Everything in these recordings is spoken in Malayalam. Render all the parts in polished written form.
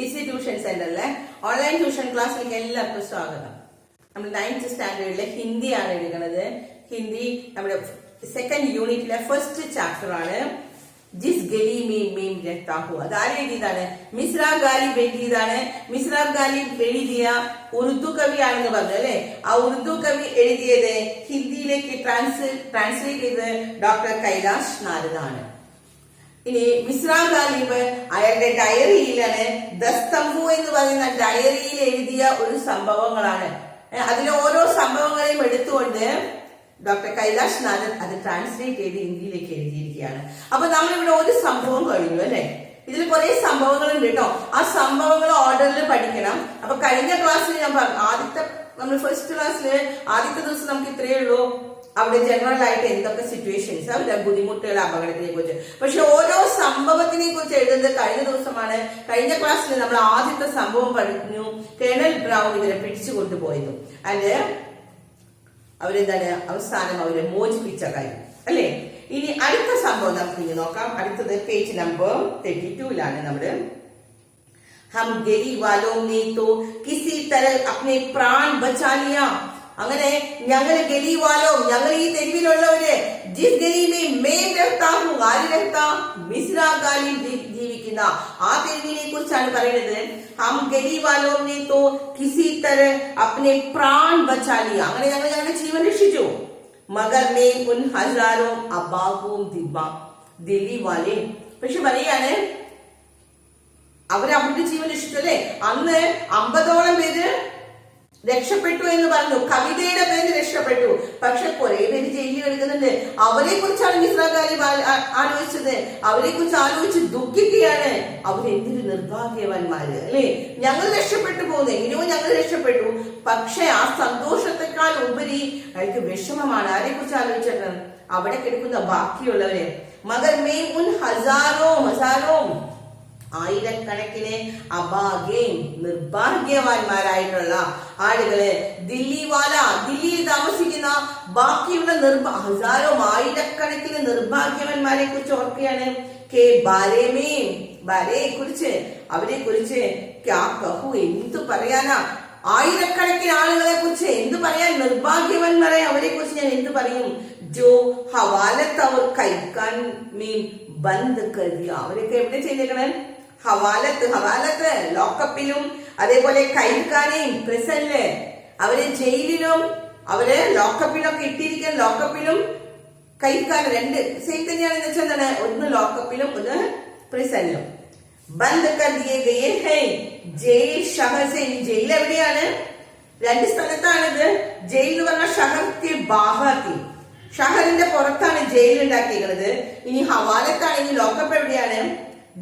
PC ട്യൂഷൻ സെന്ററിലെ ഓൺലൈൻ ട്യൂഷൻ ക്ലാസ്സിലേക്ക് എല്ലാവർക്കും സ്വാഗതം. നമ്മൾ 9th സ്റ്റാൻഡേർഡിലെ ഹിന്ദിയാണ് എടുക്കുന്നത്. ഹിന്ദി നമ്മുടെ സെക്കൻഡ് യൂണിറ്റിലെ ഫസ്റ്റ് ചാപ്റ്റർ ആണ്. ജിസ് ഗലി മീം രഹ്താ ഹൂ. അത് ആര് എഴുതിയതാണ്? മിസ്രാബ് ഗാലിബ് എഴുതിയതാണ്. മിസ്രാബ് ഗാലിബ് എഴുതിയ ഉറുദു കവിയാണെന്ന് പറഞ്ഞു അല്ലെ. ആ ഉറുദു കവി എഴുതിയത് ഹിന്ദിയിലേക്ക് ട്രാൻസ്ലേറ്റ് ചെയ്തത് ഡോക്ടർ കൈലാഷ് നാരദാണ്. ഇനി മിസ്രാബ് ഗാലിബ് അയാളുടെ ഡയറിയിലാണ് ദസ്തംബു എന്ന് പറയുന്ന ഡയറിയിൽ എഴുതിയ ഒരു സംഭവങ്ങളാണ്. അതിലെ ഓരോ സംഭവങ്ങളെയും എടുത്തുകൊണ്ട് ഡോക്ടർ കൈലാഷ് നാഥൻ അത് ട്രാൻസ്ലേറ്റ് ചെയ്ത് ഹിന്ദിയിലേക്ക് എഴുതിയിരിക്കുകയാണ്. അപ്പൊ നമ്മളിവിടെ ഒരു സംഭവം കഴിഞ്ഞു അല്ലെ. ഇതിൽ കുറെ സംഭവങ്ങളുണ്ട് കേട്ടോ. ആ സംഭവങ്ങൾ ഓർഡറിൽ പഠിക്കണം. അപ്പൊ കഴിഞ്ഞ ക്ലാസ്സിൽ ഞാൻ പറഞ്ഞു, നമ്മൾ ഫസ്റ്റ് ക്ലാസ്സിൽ ആദ്യത്തെ ദിവസം നമുക്ക് ഇത്രയേ ഉള്ളൂ. അവിടെ ജനറൽ ആയിട്ട് എന്തൊക്കെ സിറ്റുവേഷൻസ്, അവരുടെ ബുദ്ധിമുട്ടുകൾ, അപകടത്തിനെ കുറിച്ച്. പക്ഷെ ഓരോ സംഭവത്തിനെ കുറിച്ച് എഴുതുന്നത് കഴിഞ്ഞ ദിവസമാണ്. കഴിഞ്ഞ ക്ലാസ്സിൽ നമ്മൾ ആദ്യത്തെ സംഭവം പറഞ്ഞു. കേണൽ ബ്രൗൺ ഇവരെ പിടിച്ചു കൊണ്ടുപോയതും അല്ലെ അവരെന്താണ് അവസാനം അവരെ മോചിപ്പിച്ച കാര്യം അല്ലെ. ഇനി അടുത്ത സംഭവം നമുക്ക് ഇനി നോക്കാം. അടുത്തത് പേജ് നമ്പർ 32 നമ്മള് ഹം ഗലി വാലോ ने तो किसी तरह अपने प्राण बचा लिया. അങ്ങനെ ഞങ്ങൾ ഗലി വാലോ, ഞങ്ങൾ ഈ തെരുവിലുള്ളവര് ജിസ് ഗലി മേം രഹ്താ ഹൂ, ആര് രഹ്താ? മിസ്രാബ് ഗാലിബ് ജീവിക്കുന്ന ആ തെരുവിനെ കുറിച്ചാണ് പറയുന്നത്. ഹം ഗലി വാലോ ने तो किसी तरह अपने प्राण बचा लिया. അങ്ങനെ ഞങ്ങൾ ഞങ്ങളുടെ ജീവൻ രക്ഷിച്ചു. മഗർ മേ ഉൻ ഹസാരോ അബാഹൂം ദില്ലി വാലെ. പക്ഷെ പറയാണ് അവരുടെ ജീവൻ രക്ഷിച്ചു അല്ലെ. അന്ന് 50ഓളം പേര് രക്ഷപ്പെട്ടു എന്ന് പറഞ്ഞു. കവിതയുടെ പേര് രക്ഷപ്പെട്ടു. പക്ഷെ കുറെ പേര് ജയിലിൽ എടുക്കുന്നുണ്ട്. അവരെ കുറിച്ചാണ് മിസ്രാബ് ഗാലിബ് ആലോചിച്ചത്. അവരെ കുറിച്ച് ആലോചിച്ച് ദുഃഖിക്കുകയാണ്. അവരെന്തൊരു നിർഭാഗ്യവാന്മാര് അല്ലെ. ഞങ്ങൾ രക്ഷപ്പെട്ടു പോകുന്നു, എങ്ങനെയോ ഞങ്ങൾ രക്ഷപ്പെട്ടു. പക്ഷെ ആ സന്തോഷത്തെക്കാൾ ഉപരി അയാൾക്ക് വിഷമമാണ്. ആരെ കുറിച്ച് ആലോചിച്ചിട്ട് അവിടെ കിടക്കുന്ന ബാക്കിയുള്ളവരെ. മഗർ മേ ഉൻ ഹസാരോ ആയിരക്കണക്കിന് അഭാഗ്യം നിർഭാഗ്യവാന്മാരായിട്ടുള്ള ആളുകള് ദില്ലിയിൽ താമസിക്കുന്ന ബാക്കിയുള്ള ഹസാരോ ആയിരക്കണക്കിന് നിർഭാഗ്യവാന്മാരെ കുറിച്ച് ഓർക്കുകയാണ്. ബാരയെ കുറിച്ച്, അവരെ കുറിച്ച് ക്യാ കഹു, എന്തു പറയാനാ? ആയിരക്കണക്കിന് ആളുകളെ കുറിച്ച് എന്തു പറയാൻ? നിർഭാഗ്യവാന്മാരെ അവരെ കുറിച്ച് ഞാൻ എന്തു പറയും? ജോ ഹവാലത്ത് അവർ കൈക്കാൻ മീൻ ബന്ദ് കരുതിയ. അവരൊക്കെ എവിടെ ചെയ്തേക്കണേ? ഹവാലത്ത് ലോക്കപ്പിലും, അതേപോലെ കൈക്കാനെയും പ്രിസണില്, അവര് ജയിലിലും, അവര് ലോക്കപ്പിലൊക്കെ ഇട്ടിരിക്കുന്ന. ലോക്കപ്പിലും കൈക്കാൻ രണ്ട് സെയിം തന്നെയാണെന്ന് വെച്ചാൽ എന്താണ്? ഒന്ന് ലോക്കപ്പിലും ഒന്ന് പ്രിസണിലും. ബന്ദ് കർ ദിയേ ഗയേ ഹൈ ജയിൽ ഷഹർ സെ. ജയിൽ എവിടെയാണ്? രണ്ട് സ്ഥലത്താണിത്. ജയിൽ എന്ന് പറഞ്ഞാൽ ഷഹർക്ക് ബാഹർത്തി, ഷഹറിന്റെ പുറത്താണ് ജയിൽ ഉണ്ടാക്കിയിരിക്കുന്നത്. ഇനി ഹവാലത്താണെങ്കിൽ ലോക്കപ്പ് എവിടെയാണ്?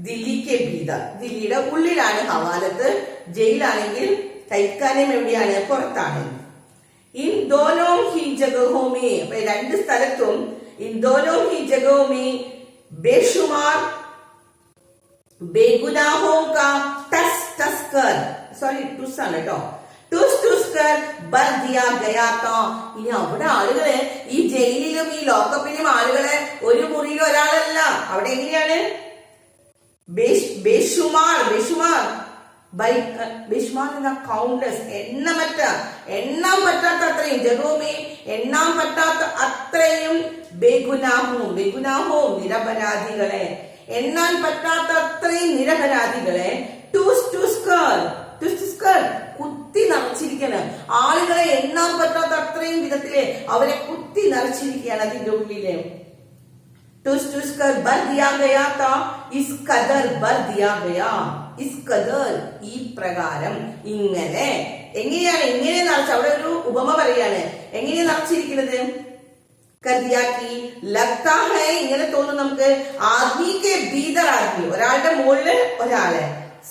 ദില്ലിക്ക് ഭീത, ദില്ലിയുടെ ഉള്ളിലാണ് ഹവാലത്ത്. ജയിലാണെങ്കിൽ കൈക്കാനം എവിടെയാണ്? പുറത്താണ്. ഇൻ ദോനോ ഹി ജഗഹോ മേ, അപ്പൊ രണ്ട് സ്ഥലത്തും ഇൻ ദോനോ ഹി ജഗഹോ മേ ബേഷുമാർ ബേഗുനാഹോ കാ ടസ്കർ, സോറി ടുസ് ആണ് കേട്ടോ, ടുസ്കർ ബർ ദിയാ ഗയാ താ. ഇനി അവിടെ ആളുകള് ഈ ജയിലിലും ഈ ലോക്കപ്പിലും ആളുകളെ ഒരു മുറിയിൽ ഒരാളല്ല. അവിടെ എങ്ങനെയാണ്? ബേഷുമാർ കൗണ്ട്ലെസ്, എണ്ണാൻ പറ്റാത്ത അത്രയും, ജഗോമേ എണ്ണാൻ പറ്റാത്ത അത്രയും, ബേഗുനാഹോ നിരപരാധികളെ, എണ്ണാൻ പറ്റാത്ത അത്രയും നിരപരാധികളെ ടുസ്കർ കുത്തി നിറച്ചിരിക്കുകയാണ്. ആളുകളെ എണ്ണാൻ പറ്റാത്ത അത്രയും വിധത്തില് അവരെ കുത്തി നിറച്ചിരിക്കുകയാണ് അതിന്റെ ഉള്ളില്. ബർ ദിയാ ഗയാ താ, is khadar Bur Diya Gaya, is ഖദർ ഈ പ്രകാരം, ഇങ്ങനെ. എങ്ങനെയാണ് ഇങ്ങനെ നിറച്ച? അവിടെ ഒരു ഉപമ പറയാണ്. എങ്ങനെയാ നിറച്ചിരിക്കുന്നത്? കർദിയാക്കി ലഗ്താ ഹൈ, ഇങ്ങനെ തോന്നും നമുക്ക്. ആദ്മി കെ ഭീതർ ആദ്മി, ഒരാളുടെ മുകളില് ഒരാളെ.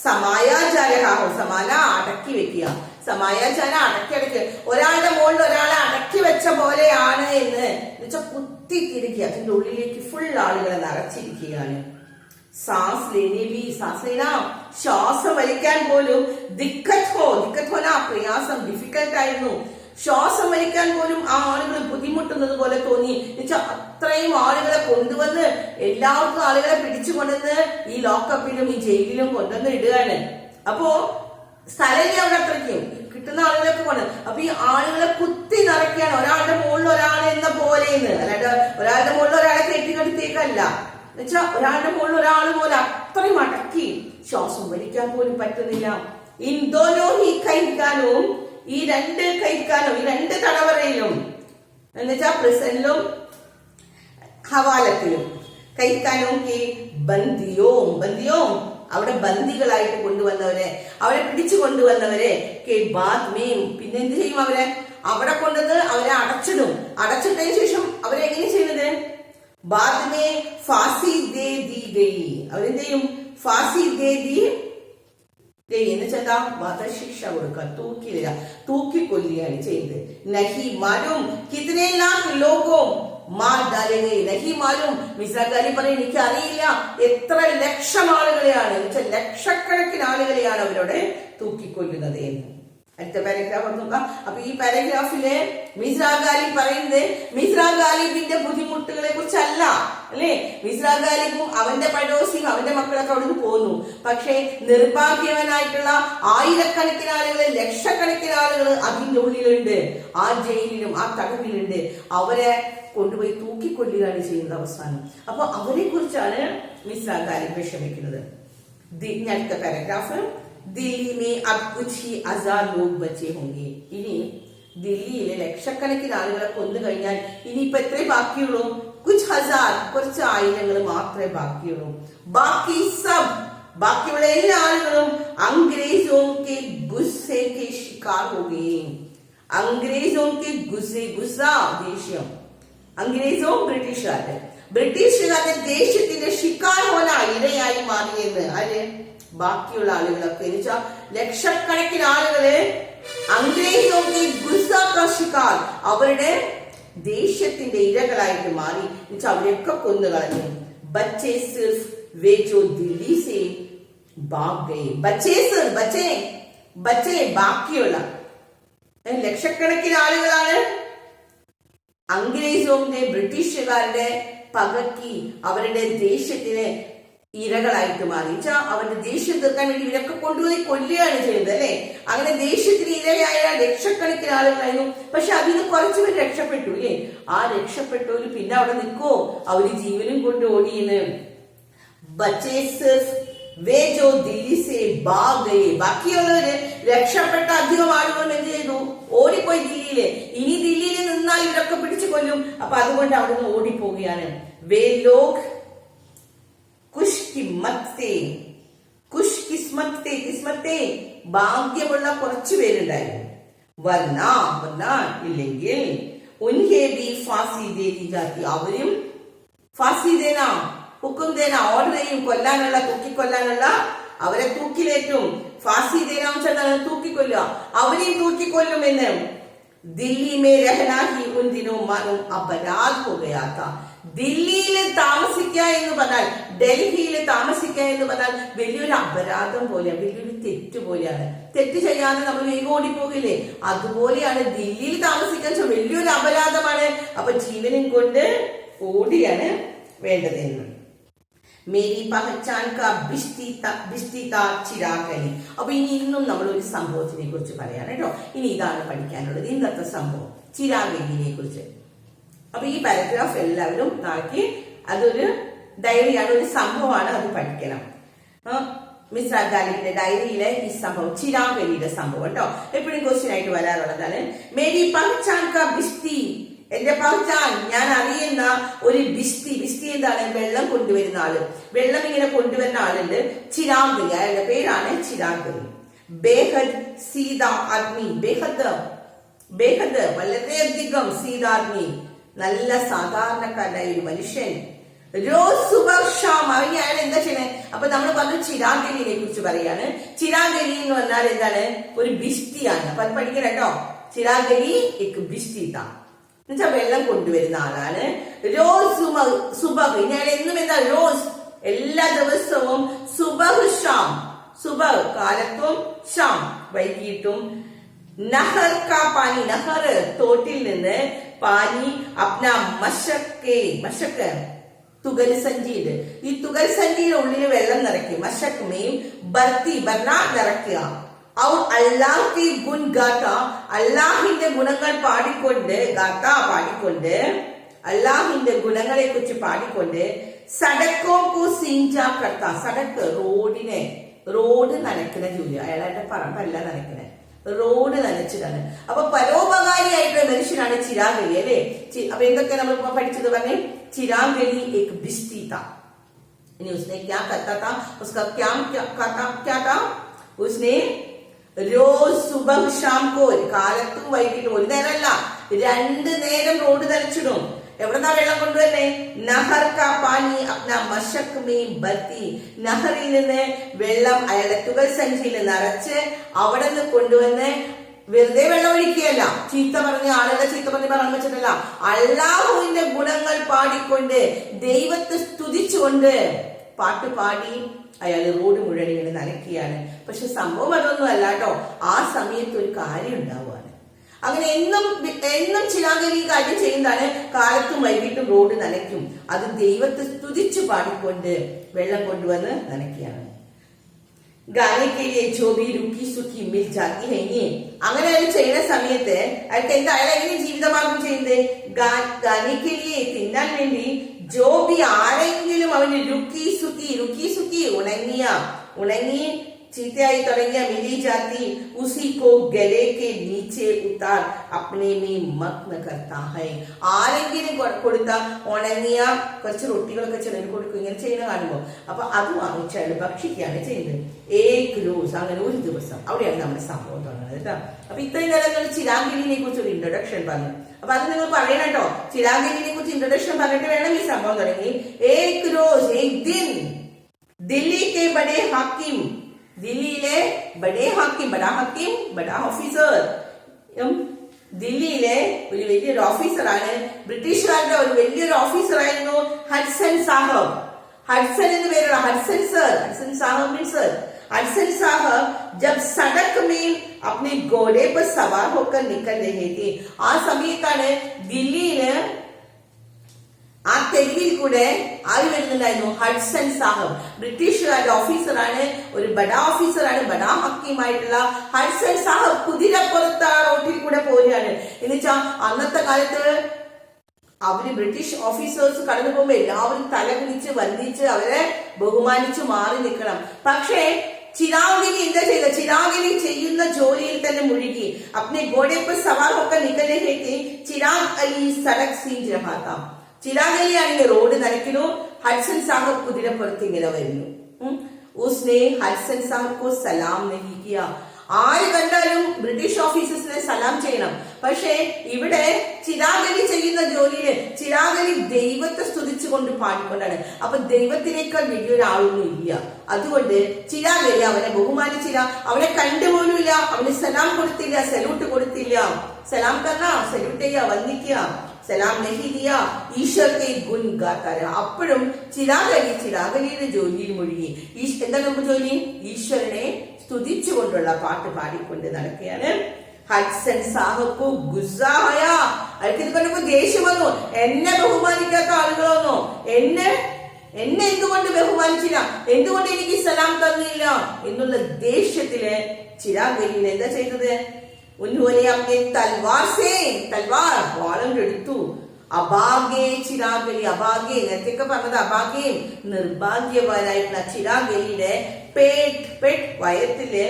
സമായാചാരഹാഹോ, സമാന അടക്കി വെക്കുക, സമായാചാര അടക്കി ഒരാളുടെ മുകളിൽ ഒരാളെ അടക്കി വെച്ച പോലെയാണ് എന്ന് വെച്ചാൽ കുത്തി തിരിക്കുക. അതിന്റെ ഉള്ളിലേക്ക് ഫുൾ ആളുകളെ നിറച്ചിരിക്കുകയാണ്. ശ്വാസം വലിക്കാൻ പോലും പ്രയാസം, ഡിഫിക്കൽട്ട് ആയിരുന്നു. ശ്വാസം വലിക്കാൻ പോലും ആ ആളുകൾ ബുദ്ധിമുട്ടുന്നത് പോലെ തോന്നി. എന്നുവെച്ചാൽ അത്രയും ആളുകളെ കൊണ്ടുവന്ന് എല്ലാവർക്കും ആളുകളെ പിടിച്ചു കൊണ്ടുവന്ന് ഈ ലോക്കപ്പിലും ഈ ജയിലിലും കൊണ്ടുവന്ന് ഇടുകയാണ്. അപ്പോ സ്ഥലമില്ല അവിടെ അത്രയ്ക്കും, കിട്ടുന്ന ആളുകളൊക്കെ കൊണ്ട്. അപ്പൊ ഈ ആളുകളെ കുത്തി നിറയ്ക്കാണ്, ഒരാളുടെ മുകളിൽ ഒരാൾ എന്ന പോലെ, അല്ലാണ്ട് ഒരാളുടെ മുകളിൽ ഒരാളെ കെട്ടിക്കെടുത്തേക്കല്ല, എന്നുവെച്ചാ ഒരാളുടെ മുകളിൽ ഒരാൾ പോലെ അത്രയും അടക്കി ശ്വാസം വലിക്കാൻ പോലും പറ്റുന്നില്ല. ഇന്തോനോ ഈ കൈക്കാനും ഈ രണ്ട് കൈക്കാനും ഈ രണ്ട് തടവറയിലും എന്നുവെച്ചാ പ്രിസണിലും ഹവാലത്തിലും കൈക്കാനും ബന്ദിയോ അവിടെ ബന്ദികളായിട്ട് കൊണ്ടുവന്നവരെ, അവരെ പിടിച്ചു കൊണ്ടുവന്നവരെ പിന്നെ എന്ത് ചെയ്യും? അവരെ അവിടെ കൊണ്ടുവന്ന് അവരെ അടച്ചിട്ടതിന് ശേഷം അവരെങ്ങനെ ചെയ്യുന്നത്? ബാദ്മേ ഫാസി ദേ ദി ഗയി, അവരെന്ത് ചെയ്യും? ഫാസി ദേ ദി ഗയി എന്ന് വെച്ചാൽ വധശിക്ഷ കൊടുക്കുക, തൂക്കിക്കൊല്ലുകയാണ് ചെയ്യുന്നത്. നഹി മാലും കിതനെ ലാഖ് ലോഗോ മാർ ഡാലേഗേ നഹി മാലും. മിസ്രാഖാലി പറയും, എനിക്ക് അറിയില്ല എത്ര ലക്ഷം ആളുകളെയാണ്, എന്നുവെച്ചാൽ ലക്ഷക്കണക്കിന് ആളുകളെയാണ് അവരോട് തൂക്കിക്കൊല്ലുന്നത് എന്ന്. അടുത്ത പാരഗ്രാഫ് നോക്കാം. അപ്പൊ ഈ പാരഗ്രാഫില് മിസ്രാ ഗാലിബ് പറയുന്നത് മിസ്രാ ഗാലിബിന്റെ ബുദ്ധിമുട്ടുകളെ കുറിച്ചല്ല, അല്ലെ? മിസ്രാ ഗാലിബും അവന്റെ പടോസിയും അവന്റെ മക്കളൊക്കെ അവിടുന്ന് പോന്നു. പക്ഷെ നിർഭാഗ്യവനായിട്ടുള്ള ആയിരക്കണക്കിന് ആളുകൾ, ലക്ഷക്കണക്കിന് ആളുകൾ അതിന്റെ ഉള്ളിലുണ്ട്, ആ ജയിലിലും ആ തടവിലുണ്ട്. അവരെ കൊണ്ടുപോയി തൂക്കിക്കൊല്ലുകയാണ് ചെയ്യുന്നത് അവസാനം. അപ്പൊ അവരെ കുറിച്ചാണ് മിസ്രാ ഗാലിബ് വിഷമിക്കുന്നത്. അടുത്ത paragraph, Delhi may Ab Cooch he ഹസാർ log ബച്ചേ ഹോംഗെ. ഇനി ദില്ലിയിലെ ലക്ഷക്കണക്കിന് ആളുകളെ കൊന്നു കഴിഞ്ഞാൽ ഇനിയിപ്പോ എത്രേ ബാക്കിയുള്ളൂ? കുച്ച് ഹസാർ, കുറച്ച് ആയിരങ്ങൾ മാത്രമേ ബാക്കിയുള്ളൂ. ബാക്കി സബ്, ബാക്കിയുള്ള എല്ലാ ആളുകളും അംഗ്രേസോ കെ ഗുസ്സേ കെ ശിക്കാർ ഹോഗേം. അംഗ്രേസോ കെ ഗുസ്സ ദേഷ്യം, അംഗ്രേസോ ബ്രിട്ടീഷുകാരുടെ ദേഷ്യത്തിന്റെ ശിക്കാർ ഹോന ഇരയായി മാറിയെന്ന് ആര്? ബാക്കിയുള്ള ആളുകളൊക്കെ എന്നുവെച്ചാൽ ലക്ഷക്കണക്കിന് ആളുകള് അംഗ്രേസോക്കി ഗുസ്സാക്കാർ അവരുടെ ദേഷ്യത്തിന്റെ ഇരകളായിട്ട് മാറി, എന്നുവെച്ചാൽ അവരെയൊക്കെ കൊന്നു കളഞ്ഞു. ബച്ചേ സിർഫ് വേ ജോ ദില്ലി സേ ഭാഗ് ഗയേ. ബച്ചേ ബാക്കിയുള്ള ലക്ഷക്കണക്കിന് ആളുകളാണ് അംഗ്രേസോന്റെ ബ്രിട്ടീഷുകാരുടെ പകക്കി അവരുടെ ദേഷ്യത്തിന് ഇരകളായിട്ട് മാറി. അവരുടെ ദേഷ്യം തീർക്കാൻ വേണ്ടി ഇവരൊക്കെ കൊണ്ടുപോയി കൊല്ലുകയാണ് ചെയ്യുന്നത്, അല്ലെ? അങ്ങനെ ദേഷ്യത്തിന് ഇരയായ ലക്ഷക്കണക്കിന് ആളുകളായിരുന്നു. പക്ഷെ അതിന് കുറച്ചുപേർ രക്ഷപ്പെട്ടു, അല്ലേ? ആ രക്ഷപ്പെട്ടവര് പിന്നെ അവിടെ നിൽക്കോ? അവര് ജീവനും കൊണ്ട് ഓടിയെന്ന്. ബാക്കിയുള്ളവര് രക്ഷപ്പെട്ട അധികം ആളുകൾ എന്ത് ചെയ്തു? ഓടിപ്പോയി ദില്ലിയില്. ഇനി ദില്ലിയിൽ നിന്നാൽ ഇവരൊക്കെ പിടിച്ചു കൊല്ലും. അപ്പൊ അതുകൊണ്ട് അവിടെ നിന്ന് ഓടിപ്പോവുകയാണ്. വേ ലോക് കിസ്മത്തെ ഭാഗ്യമുള്ള കുറച്ചു പേരുണ്ടായിരുന്നു. ഇല്ലെങ്കിൽ ഉൻഹെ ബി ഫാസി ദേ ദി ജാതി, അവരും ഫാസി ദേന ഹുക്കും ദേന ഓർഡർ ചെയ്യും, കൊല്ലാനുള്ള, തൂക്കിക്കൊല്ലാനുള്ള. അവരെ തൂക്കിലേറ്റും. ഫാസി ദേന തൂക്കിക്കൊല്ലുക, അവരെയും തൂക്കിക്കൊല്ലുമെന്ന്. ദില്ലി മേ രഹനാ ഹി ഉൻ ദിനോ മാനും അപരാധ് ഹോ ഗയാ താ. ദില്ലിയിൽ താമസിക്കുക എന്ന് പറഞ്ഞാൽ, ഡൽഹിയിൽ താമസിക്കുക എന്ന് പറഞ്ഞാൽ വലിയൊരു അപരാധം പോലെയാണ്, വലിയൊരു തെറ്റ് പോലെയാണ്. തെറ്റ് ചെയ്യാതെ നമ്മൾ വേഗം ഓടിപ്പോകില്ലേ? അതുപോലെയാണ് ദില്ലിയിൽ താമസിക്കാൻ വലിയൊരു അപരാധമാണ്. അപ്പൊ ജീവനും കൊണ്ട് ഓടിയാണ് വേണ്ടതെന്ന്. മേരി പഹച്ചാൻ കാ ബിസ്തി താ ചിരാഗ് അലി. അപ്പൊ ഇനി ഇന്നും നമ്മൾ ഒരു സംഭവത്തിനെ കുറിച്ച് പറയാണ് കേട്ടോ. ഇനി ഇതാണ് പഠിക്കാനുള്ളത്, ഇന്നത്തെ സംഭവം ചിരാഗ് അലിനെ കുറിച്ച്. അപ്പൊ ഈ പാരഗ്രാഫ് എല്ലാവരും നാളേക്ക്, അതൊരു ഡയറിയാണ്, ഒരു സംഭവമാണ്, അത് പഠിക്കണം. മിസ്രാ ഗാലിബിന്റെ ഡയറിയിലെ ഈ സംഭവം, ചിരാഗ് അലിയുടെ സംഭവം കേട്ടോ. എപ്പോഴും ക്വസ്റ്റ്യൻ ആയിട്ട് വരാറുള്ളതാണ്. മേരി പഹച്ചാൻ കാ ബിസ്തി, എന്റെ പഹച്ചാൻ, ഞാൻ അറിയുന്ന ഒരു ബിസ്തി എന്താണ്? വെള്ളം കൊണ്ടുവരുന്ന ആള്, വെള്ളം ഇങ്ങനെ കൊണ്ടുവരുന്ന ആളുണ്ട്. ചിരാഗ് അലി, അയാളുടെ പേരാണ് ചിരാഗ് അലി. ബേഹദ് സീതാ ആദ്മി, ബേഹദ് വളരെയധികം സീതാ ആദ്മി, നല്ല സാധാരണക്കാരനായ ഒരു മനുഷ്യൻ. റോസ് സുബഹ് ഷാം, അയാൾ എന്താ ചെയ്യണേ? അപ്പൊ നമ്മൾ പറഞ്ഞു ചിരാഗ് അലിനെ കുറിച്ച് പറയാണ്. ചിരാഗ് അലി എന്ന് പറഞ്ഞാൽ എന്താണ്? ഒരു ബിസ്തിയാണ്. അപ്പൊ അത് പഠിക്കണം കേട്ടോ. ചിരാഗ് അലി എക്ക് ബിസ്തി താ, എന്നുവെച്ചാൽ വെള്ളം കൊണ്ടുവരുന്ന ആളാണ്. റോസ് സുബഹ്, ഞാൻ എന്നും എന്താ? റോസ്, എല്ലാ ദിവസവും. സുബഹ് ഷാം, സുബഹ് കാലത്തും, ഷാം വൈകിട്ടും. നഹർ കാ പാനി, നഹർ തോട്ടിൽ നിന്ന്, പാനി അപ്ന മശക്ക് തുകൽ സഞ്ചിയില്. ഈ തുകൽ സഞ്ചിയുടെ ഉള്ളില് വെള്ളം നിറയ്ക്കും. മശക്മേം ബർത്തി ബർണ നിറയ്ക്കുക. അവർ അല്ലാഹി ഗുൻ ഗാത്ത, അല്ലാഹിന്റെ ഗുണങ്ങൾ പാടിക്കൊണ്ട്, ഗാത്ത പാടിക്കൊണ്ട്, അല്ലാഹിന്റെ ഗുണങ്ങളെ കുറിച്ച് പാടിക്കൊണ്ട്, സടക്കോക്കു സിഞ്ച കർത്ത, സടക്ക് റോഡ് നനയ്ക്കുന്ന ജോലി. അയാളുടെ പറമ്പല്ല നനയ്ക്കണേ, റോഡ് നനച്ചിട്ടാണ്. അപ്പൊ പരോപകാരിയായിട്ടുള്ള മനുഷ്യനാണ് ചിരാഗ് അലി അല്ലെ. അപ്പൊ എന്തൊക്കെ നമ്മൾ പഠിച്ചത് പറഞ്ഞേ, ചിരാഗ് അലി एक बिस्ती था. उसने क्या करता था, उसका क्या था, उसने रोज सुबह शाम को, കാലത്തും വൈകിട്ടും, ഒരു നേരമല്ല 2 നേരം റോഡ് നനച്ചിടും. എവിടെന്നാ വെള്ളം കൊണ്ടുവരുന്നേ, നഹർ കാ പാനി അപ്ന മശക് മേ ബത്തി, നഹറിൽ നിന്ന് വെള്ളം അയാളുടെ തുകൽ സഞ്ചിയിൽ നിറച്ച് അവിടെ നിന്ന് കൊണ്ടുവന്ന് വെറുതെ വെള്ളം ഒഴിക്കുകയല്ല, ചീത്ത പറഞ്ഞ് ആളുകളെ ചീത്ത പറഞ്ഞ് പറയാൻ വെച്ചിട്ടല്ല, അല്ലാഹുവിന്റെ ഗുണങ്ങൾ പാടിക്കൊണ്ട് ദൈവത്തെ സ്തുതിച്ചുകൊണ്ട് പാട്ട് പാടി അയാൾ റോഡ് മുഴുവൻ ഇങ്ങനെ നനയ്ക്കുകയാണ്. പക്ഷെ സംഭവം അതൊന്നും അല്ല കേട്ടോ. ആ സമയത്ത് ഒരു കാര്യം ഉണ്ടാവുകയാണ്. അങ്ങനെ എന്നും ചിരാഗ് അലി കാര്യം ചെയ്യുന്നതാണ്. കാലത്തും വൈകിട്ടും റോഡ് നനയ്ക്കും. അത് ദൈവത്തെ സ്തുതിച്ചു പാടിക്കൊണ്ട് വെള്ളം കൊണ്ടുവന്ന് നനയ്ക്കുകയാണ്. ഗാനയ്ക്ക് ജോബി രുക്കി സുഖി മിൽ ജാതി ഹൈനി, അങ്ങനെ അയാൾ ചെയ്യുന്ന സമയത്ത് അയാൾക്ക് എന്താ, അയാൾ എങ്ങനെ ജീവിതമാർഗം ചെയ്യുന്നത്, ഗാനയ്ക്ക് തിന്നാൻ വേണ്ടി ജോബി ആരെങ്കിലും അവന് രുക്കി സുഖി ഉണങ്ങി ചീത്തയായി തുടങ്ങിയ മിലി ജാതി ഉസി കോ ഗലെ കെ നീച്ചെ ഉത്താർ അപ്നെ മേ മഗ്ന കർത്താ ഹൈ. ആരെങ്കിലും കൊടുത്ത ഉണങ്ങിയ കുറച്ച് റൊട്ടികളൊക്കെ ചിലർ കൊടുക്കും, ഇങ്ങനെ ചെയ്യുന്ന കാണുമ്പോൾ. അപ്പൊ അത് വാങ്ങിച്ചാൽ ഭക്ഷിക്കുകയാണ് ചെയ്യുന്നത്. ഏക് റോസ്, അങ്ങനെ ഒരു ദിവസം. അവിടെയാണ് നമ്മുടെ സംഭവം തുടങ്ങുന്നത് കേട്ടോ. അപ്പൊ ഇത്രയും നേരം ചിരാഗ് അലിനെ കുറിച്ച് ഒരു ഇൻട്രൊഡക്ഷൻ പറഞ്ഞു. അപ്പൊ അത് നിങ്ങൾ പറയണം കേട്ടോ. ചിരാഗ് അലിനെ കുറിച്ച് ഇൻട്രൊഡക്ഷൻ പറഞ്ഞിട്ട് വേണം ഈ സംഭവം തുടങ്ങി. ഏക് റോസ് ഏക് ദിൻ ദില്ലി കെ ബഡേ ഹാക്കിം, ദില്ലിയിലെ ബഡാ ഓഫീസർ, ദില്ലിയിലെ ഒരു വലിയൊരു ഓഫീസറാണ്. ബ്രിട്ടീഷുകാരുടെ ഒരു വലിയൊരു ഓഫീസറായിരുന്നു ഹഡ്സൺ സാഹബ്. ഹഡ്സൺ എന്ന് പേരുള്ള ഹഡ്സൺ സാഹബ് മീൻസ് हडसन साहब जब सड़क में अपने घोड़े पर सवार होकर निकल रहे थे. ആ സമയത്താണ് ദില്ലിയില് ആ തെരുവിൽ കൂടെ ആര് വരുന്നുണ്ടായിരുന്നു, ഹഡ്സൺ സാഹബ്. ബ്രിട്ടീഷുകാരുടെ ഓഫീസറാണ്, ഒരു ബഡാ ഓഫീസറാണ്, ബഡാ ഹക്കീമായിട്ടുള്ള ഹഡ്സൺ സാഹബ് കുതിരപ്പുറത്ത് ആ റോട്ടിൽ കൂടെ പോവുകയാണ്. എന്നുവെച്ചാ അന്നത്തെ കാലത്ത് അവര് ബ്രിട്ടീഷ് ഓഫീസേഴ്സ് കടന്നു പോകുമ്പോ എല്ലാവരും തല കുനിച്ച് വന്ദിച്ച് അവരെ ബഹുമാനിച്ചു മാറി നിൽക്കണം. പക്ഷേ ചിരാഗ് അലി എന്താ ചെയ്ത, ചിരാഗ് അലി ചെയ്യുന്ന ജോലിയിൽ തന്നെ മുഴുകി. അപ്നെ ഘോड़े पर सवार होकर निकल रहे थे. ചിരാഗ് അലി സടക് സീഞ്ച रहा था. ചിരാഗ് അലി ആണെങ്കിൽ റോഡ് നനയ്ക്കുന്നു, ഹഡ്സൺ സാഹബ് കുതിരപ്പുറത്ത് ഇങ്ങനെ വരുന്നു. ഉസ്നെ ഹഡ്സൺ സാഹബ് കോ സലാം നഹീ കിയ. ആര് കണ്ടാലും ബ്രിട്ടീഷ് ഓഫീസേഴ്സിനെ സലാം ചെയ്യണം. പക്ഷെ ഇവിടെ ചിരാഗ് അലി ചെയ്യുന്ന ജോലിയില് ചിരാഗ് അലി ദൈവത്തെ സ്തുതിച്ചുകൊണ്ട് പാടിക്കൊണ്ടാണ്. അപ്പൊ ദൈവത്തിനേക്കാൾ വലിയൊരാളൊന്നും ഇല്ല. അതുകൊണ്ട് ചിരാഗ് അലി അവനെ ബഹുമാനിച്ചില്ല, അവനെ കണ്ടുപോലുമില്ല, അവന് സലാം കൊടുത്തില്ല, സല്യൂട്ട് കൊടുത്തില്ല. സലാം കർണ, സല്യൂട്ട് ചെയ്യുക, വന്ദിക്കുക, സലാം നഹി ദിയ, ഈശ്വരത്തെ ഗുൺ ഗാത്താര. അപ്പോഴും ചിരാഗ് അലിയുടെ ജോലിയിൽ മുഴുകി. എന്താ നമുക്ക് ജോലി, ഈശ്വരനെ സ്തുതിച്ചുകൊണ്ടുള്ള പാട്ട് പാടിക്കൊണ്ട് നടക്കുകയാണ്. ഹഡ്സൺ സാഹബ് ഗുസ്സായ, അയാൾക്ക് ഇത് കണ്ടപ്പോ ദേഷ്യം വന്നു. എന്നെ ബഹുമാനിക്കാത്ത ആളുകളൊന്നോ, എന്നെ എന്തുകൊണ്ട് ബഹുമാനിച്ചില്ല, എന്തുകൊണ്ട് എനിക്ക് സലാം തന്നില്ല എന്നുള്ള ദേഷ്യത്തില് ചിരാഗ് അലി എന്താ ചെയ്തത്, ഉൻഹോനെ അപ്നെ തൽവാർ വാളം എടുത്തു. അഭാഗ്യ ചിരാഗ് അലി, അഭാഗ്യ നേരത്തെയൊക്കെ പറഞ്ഞത് അഭാഗ്യം നിർഭാഗ്യവാനായിട്ടുള്ള ചിരാഗ് അലിയുടെ പേട്ട് വയറ്റില്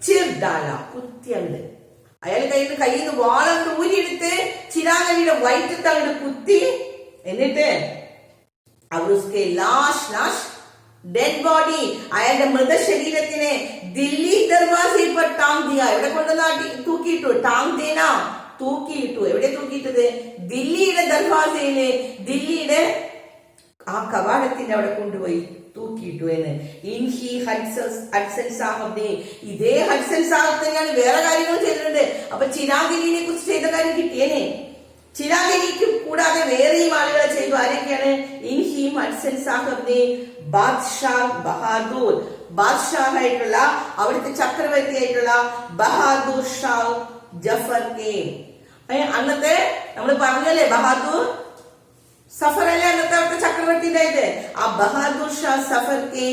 ചിർഡാല കുത്തിയുണ്ട്. അയാൾ കയ്യിൽ നിന്ന് വാളങ്ങ് ഊരിയെടുത്ത് ചിരാഗ് അലിയുടെ വയറ്റത്ത് അങ്ങോട്ട് കുത്തി. എന്നിട്ട് അവർ ലാഷ് ഡെഡ് ബോഡി, അയാളുടെ മൃതശരീരത്തിനെ ദില്ലി ദർവാസയിൽ पर टांग दिया. എവിടെ കൊണ്ടുവന്ന് തൂക്കിയിട്ടു, ടാങ് ദേന, തൂക്കിയിട്ടു. എവിടെ തൂക്കിയിട്ടത്, ദില്ലിയുടെ ദർവാസയില്, ദില്ലിയുടെ ആ കവാടത്തിന്റെ അവിടെ കൊണ്ടുപോയി തൂക്കിയിട്ടു എന്ന്. ഇൻഹി ഹഡ്സൺ സാഹബ്, ഇതേ ഹഡ്സൺ സാഹബ് തന്നെയാണ് വേറെ കാര്യങ്ങൾ ചെയ്തിട്ടുണ്ട്. അപ്പൊ ചിരാഗ് അലിനെ കുറിച്ച് ചെയ്ത കാര്യം കിട്ടിയേനെ. ചിരാഗ് അലിക്ക് കൂടാതെ വേറെയും ആളുകളെ ചെയ്തു. ആരൊക്കെയാണ്, ഇൻഹി ഹഡ്സൺ സാഹബ് ബാദ്ഷാഹായിട്ടുള്ള അവിടുത്തെ ചക്രവർത്തിയായിട്ടുള്ള ബഹാദൂർ ഷാ ജഫർ കെ. അന്നത്തെ നമ്മൾ പറഞ്ഞല്ലേ ബഹാദൂർ സഫർ അല്ലേ അന്നത്തെ അവിടുത്തെ ചക്രവർത്തിയുടെ ഇത്. ആ ബഹാദൂർ ഷാ സഫർ കെ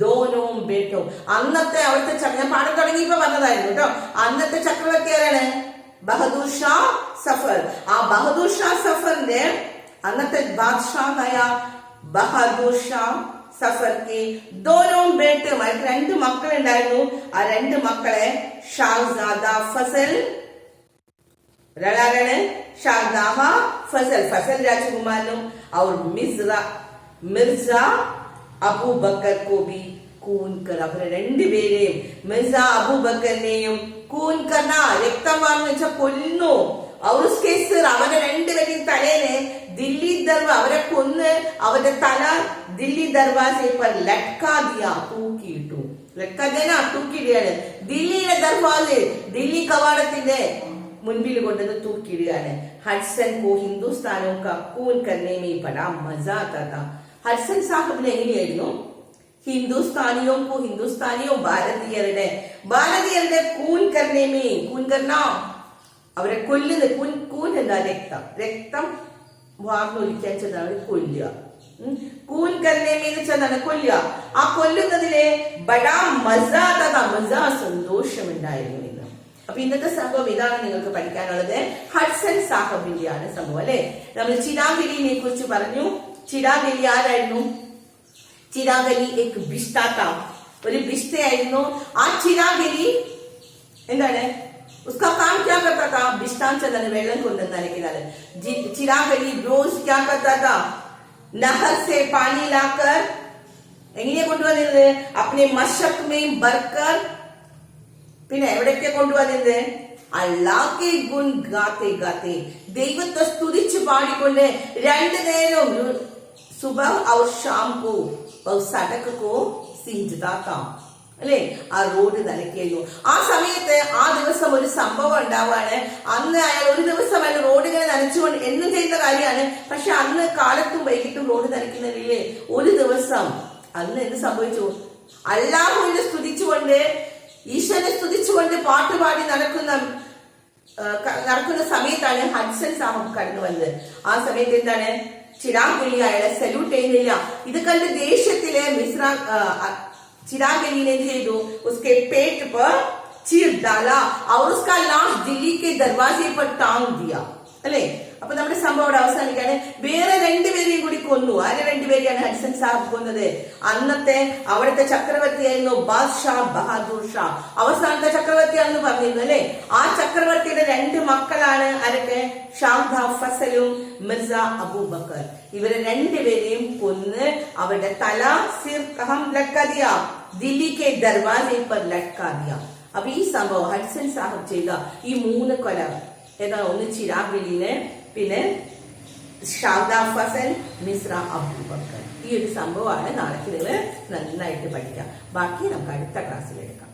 ദോനോ ബേട്ടോ, അന്നത്തെ അവിടുത്തെ ഞാൻ പാഠം തുടങ്ങിയപ്പോ പറഞ്ഞതായിരുന്നു കേട്ടോ. അന്നത്തെ ചക്രവർത്തി ആരാണ്? ബഹദൂർ ഷാ സഫർ. ആ ബഹദൂർ ഷാ സഫറിന്റെ അന്നത്തെ ബാദ്ഷാഹായ ബഹദൂർ ഷാ സഫർക്ക് ദോനോ ബേട്ട്, അവർക്ക് 2 മക്കളുണ്ടായിരുന്നു. ആ 2 മക്കളെ ഷാഹ്സാദ ഫസൽ, ഒരാളാരാണ്? ഷാഹ്ദാഹ ഫസൽ, ഫസൽ രാജകുമാരനും और മിർസ അബൂബക്കർ को भी खून कर, അവരെ 2 പേരെയും മിർസ അബൂബക്കറിനെയും കൂൻ കർണ, രക്തമാണെന്ന് വെച്ചാൽ കൊല്ലുന്നു. അവരെ 2 പേരെയും തലേനെ ദില്ലി ദർവാ, അവരെ കൊന്ന് അവരുടെ തല ദില്ലി ദർവാസെ पर लटका दिया, തൂക്കിയിട്ടു. തൂക്കിയിടുകയാണ്. ദില്ലിയിലെ ദർവാസ്, ദില്ലി കവാടത്തിന്റെ മുൻപിൽ കൊണ്ടുവന്ന് തൂക്കിയിടുകയാണ്. ഹഡ്സൺ കോ ഹിന്ദുസ്ഥാനോ കാ കൂൻ കർനെ മേ ബഡാ മസാ ആതാ താ. ഹഡ്സൺ സാഹിബിന് എങ്ങനെയായിരുന്നു? ഹിന്ദുസ്ഥാനിയോ ഭാരതീയരുടെ കൂൻ കർനെ മേ, കൂൻ കർണ അവരെ കൊല്ലുന്ന, കൂൻ എന്താ? രക്തം വാർന്നൊലിക്കാൻ ചെന്നാണ് കൊല്ലുക. കൂൻ കർണേമി എന്ന് ചെന്നാണ് കൊല്ലുക. ആ കൊല്ലുന്നതിലെ ബഡാ മസാ ആതാ, മസാ സന്തോഷമുണ്ടായിരുന്നു എന്ന്. അപ്പൊ ഇന്നത്തെ സംഭവം ഇതാണ് നിങ്ങൾക്ക് പഠിക്കാനുള്ളത്. ഹഡ്സൺ സാഹിബിന്റെയാണ് സംഭവം അല്ലെ. നമ്മൾ ചിരാഗലിനെ കുറിച്ച് പറഞ്ഞു. ചിരാഗലി ആരായിരുന്നു? ചിരാഗലി എക് ബിഷ്താത്ത, ഒരു ബിഷ്തയായിരുന്നു. ആ ചിരാഗലി എന്താണ്? उसका काम क्या करता था? बिस्तान से वेल्लम കൊണ്ടുവന്നാണ്. चिरागली रोज क्या करता था? नहर से पानी लाकर എങ്ങനെയാ കൊണ്ടുവന്നത്? अपने मशक में भरकर, പിന്നെ എവിടേക്ക് കൊണ്ടുവന്നത്? അല്ലാഹ്കെ ഗുൻ ഗാത്തെ ഗാത്തെ, ദൈവത്തെ സ്തുതിച്ച് പാടിക്കൊണ്ട് 2 നേരം സുബഹ് और शाम को सड़क को सींचता था അല്ലെ. ആ റോഡ് നനയ്ക്കുന്നു. ആ സമയത്ത് ആ ദിവസം ഒരു സംഭവം ഉണ്ടാവാണ്. അന്ന് അയാൾ ഒരു ദിവസം അയാൾ റോഡ് ഇങ്ങനെ നനച്ചുകൊണ്ട് എന്നും ചെയ്യുന്ന കാര്യമാണ്. പക്ഷെ അന്ന് കാലത്തും വൈകിട്ടും റോഡ് നനയ്ക്കുന്നില്ലേ? ഒരു ദിവസം അന്ന് എന്ത് സംഭവിച്ചു? അല്ലാഹുവിനെ സ്തുതിച്ചുകൊണ്ട്, ഈശ്വരനെ സ്തുതിച്ചുകൊണ്ട് പാട്ടുപാടി നടക്കുന്ന സമയത്താണ് ഹഡ്സൺ സാഹിബ് കടന്നു വന്നത്. ആ സമയത്ത് എന്താണ്? ചിരാഗലി അയാളെ സല്യൂട്ട് ചെയ്യുന്നില്ല. ഇത് കണ്ട് ദേഷ്യത്തിലെ चिरागली ने उसके पेट पर चीर डाला और उसका लाश दिल्ली के दरवाजे पर टांग दिया അല്ലെ. അപ്പൊ നമ്മുടെ സംഭവം അവിടെ അവസാനിക്കാണ്. വേറെ 2 പേരെയും കൂടി കൊന്നു. ആരെ 2 പേരെയാണ് ഹഡ്സൺ സാഹിബ് കൊന്നത്? അന്നത്തെ അവിടുത്തെ ചക്രവർത്തിയായിരുന്നു ബാദ്ഷാ ബഹാദൂർ ഷാ. അവസാനത്തെ ചക്രവർത്തിയാണെന്ന് പറഞ്ഞിരുന്നു അല്ലെ. ആ ചക്രവർത്തിയുടെ 2 മക്കളാണ് ആരൊക്കെ? ഷാഹ്ദ ഫസലും മിർസ അബൂബക്കർ. ഇവരെ 2 പേരെയും കൊന്ന് അവരുടെ തല സിർ കഹം ലട്കാ ദിയ, ദില്ലി കെ ദർവാസെ പർ ലട്കാ ദിയ. അപ്പൊ ഈ സംഭവം ഹഡ്സൺ സാഹിബ് ചെയ്ത ഈ 3 കൊല ഏതാ? ഒന്ന് ചിരാഗലിനെ, പിന്നെ ഷാഹ്ദ ഫസൽ, മിർസ അബൂബക്കർ. ഈ ഒരു സംഭവമാണ് നാളേക്ക് നിങ്ങൾ നന്നായിട്ട് പഠിക്കാം. ബാക്കി നമുക്ക് അടുത്ത ക്ലാസ്സിൽ എടുക്കാം.